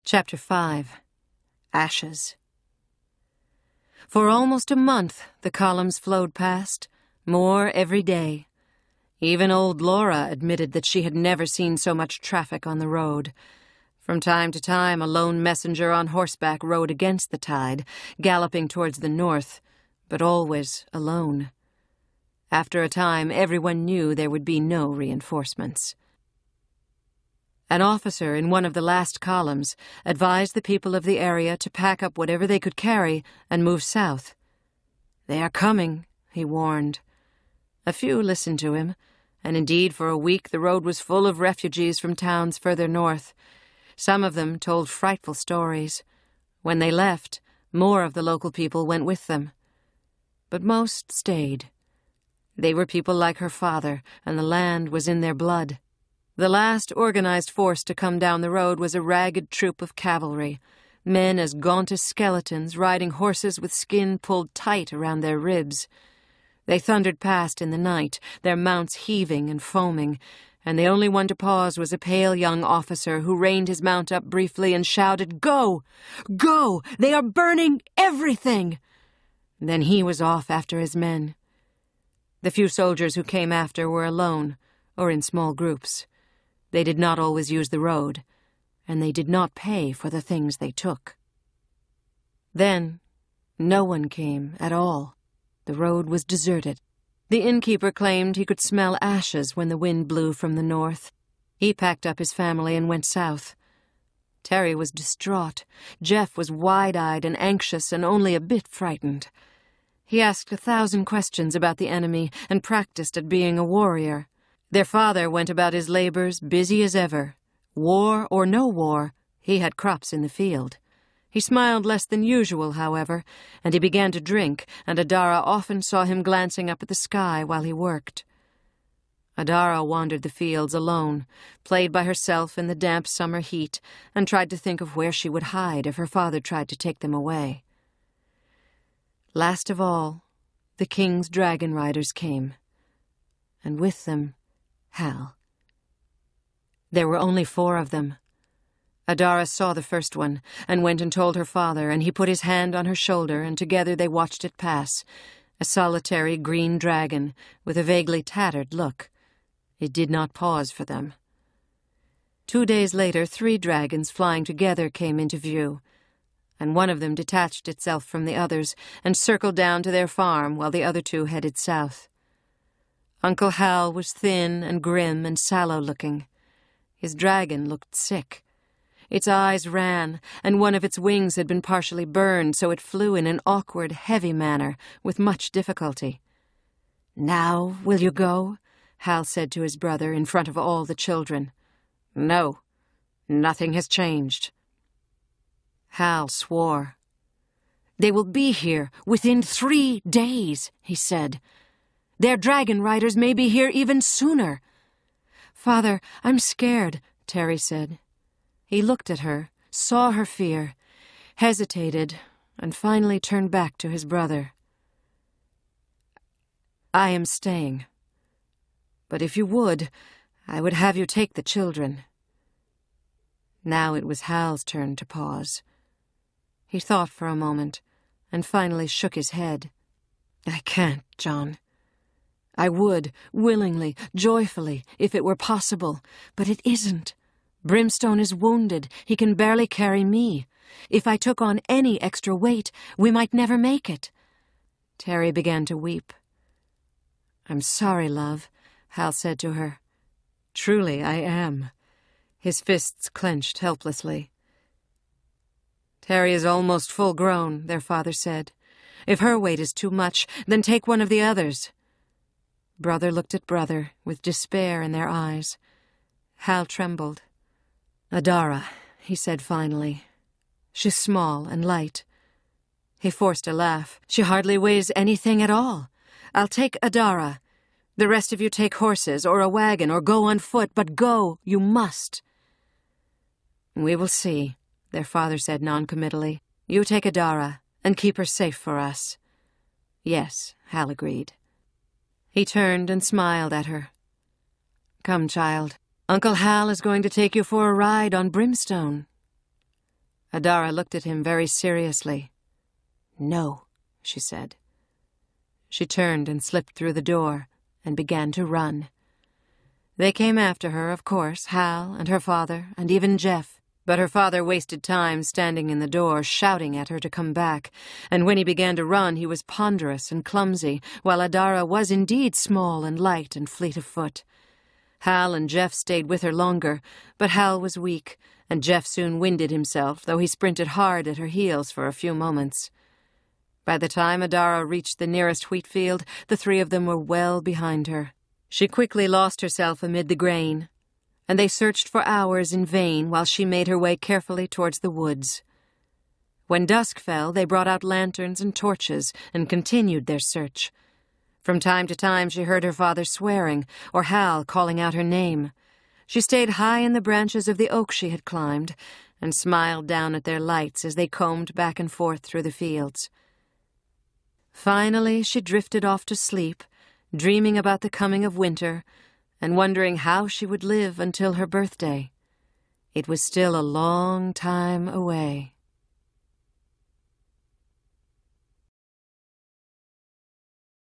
Chapter 5. Ashes. For almost a month the columns flowed past, more every day. Even old Laura admitted that she had never seen so much traffic on the road. From time to time a lone messenger on horseback rode against the tide, galloping towards the north, but always alone. After a time everyone knew there would be no reinforcements. An officer in one of the last columns advised the people of the area to pack up whatever they could carry and move south. "They are coming," he warned. A few listened to him, and indeed for a week the road was full of refugees from towns further north. Some of them told frightful stories. When they left, more of the local people went with them. But most stayed. They were people like her father, and the land was in their blood. The last organized force to come down the road was a ragged troop of cavalry, men as gaunt as skeletons, riding horses with skin pulled tight around their ribs. They thundered past in the night, their mounts heaving and foaming, and the only one to pause was a pale young officer who reined his mount up briefly and shouted, "Go! Go! They are burning everything!" Then he was off after his men. The few soldiers who came after were alone, or in small groups. They did not always use the road, and they did not pay for the things they took. Then, no one came at all. The road was deserted. The innkeeper claimed he could smell ashes when the wind blew from the north. He packed up his family and went south. Terry was distraught. Jeff was wide-eyed and anxious and only a bit frightened. He asked 1,000 questions about the enemy and practiced at being a warrior. Their father went about his labors busy as ever. War or no war, he had crops in the field. He smiled less than usual, however, and he began to drink, and Adara often saw him glancing up at the sky while he worked. Adara wandered the fields alone, played by herself in the damp summer heat, and tried to think of where she would hide if her father tried to take them away. Last of all, the king's dragon riders came, and with them, Hal. There were only 4 of them. Adara saw the first one, and went and told her father, and he put his hand on her shoulder, and together they watched it pass, a solitary green dragon with a vaguely tattered look. It did not pause for them. 2 days later 3 dragons flying together came into view, and one of them detached itself from the others and circled down to their farm while the other 2 headed south. Uncle Hal was thin and grim and sallow-looking. His dragon looked sick. Its eyes ran, and one of its wings had been partially burned, so it flew in an awkward, heavy manner, with much difficulty. "Now will you go?" Hal said to his brother in front of all the children. "No, nothing has changed." Hal swore. "They will be here within 3 days," he said. "Their dragon riders may be here even sooner." "Father, I'm scared," Terry said. He looked at her, saw her fear, hesitated, and finally turned back to his brother. "I am staying. But if you would, I would have you take the children." Now it was Hal's turn to pause. He thought for a moment, and finally shook his head. "I can't, John. I would, willingly, joyfully, if it were possible, but it isn't. Brimstone is wounded. He can barely carry me. If I took on any extra weight, we might never make it." Terry began to weep. "I'm sorry, love," Hal said to her. "Truly, I am." His fists clenched helplessly. "Terry is almost full-grown," their father said. "If her weight is too much, then take one of the others." Brother looked at brother, with despair in their eyes. Hal trembled. "Adara," he said finally. "She's small and light." He forced a laugh. "She hardly weighs anything at all. I'll take Adara. The rest of you take horses or a wagon or go on foot, but go you must." "We will see," their father said noncommittally. "You take Adara and keep her safe for us." "Yes," Hal agreed. He turned and smiled at her. "Come, child. Uncle Hal is going to take you for a ride on Brimstone." Adara looked at him very seriously. "No," she said. She turned and slipped through the door and began to run. They came after her, of course, Hal and her father and even Jeff. But her father wasted time standing in the door, shouting at her to come back, and when he began to run he was ponderous and clumsy, while Adara was indeed small and light and fleet of foot. Hal and Jeff stayed with her longer, but Hal was weak, and Jeff soon winded himself, though he sprinted hard at her heels for a few moments. By the time Adara reached the nearest wheat field, the three of them were well behind her. She quickly lost herself amid the grain, and they searched for hours in vain while she made her way carefully towards the woods. When dusk fell, they brought out lanterns and torches and continued their search. From time to time she heard her father swearing, or Hal calling out her name. She stayed high in the branches of the oak she had climbed, and smiled down at their lights as they combed back and forth through the fields. Finally she drifted off to sleep, dreaming about the coming of winter, and wondering how she would live until her birthday. It was still a long time away.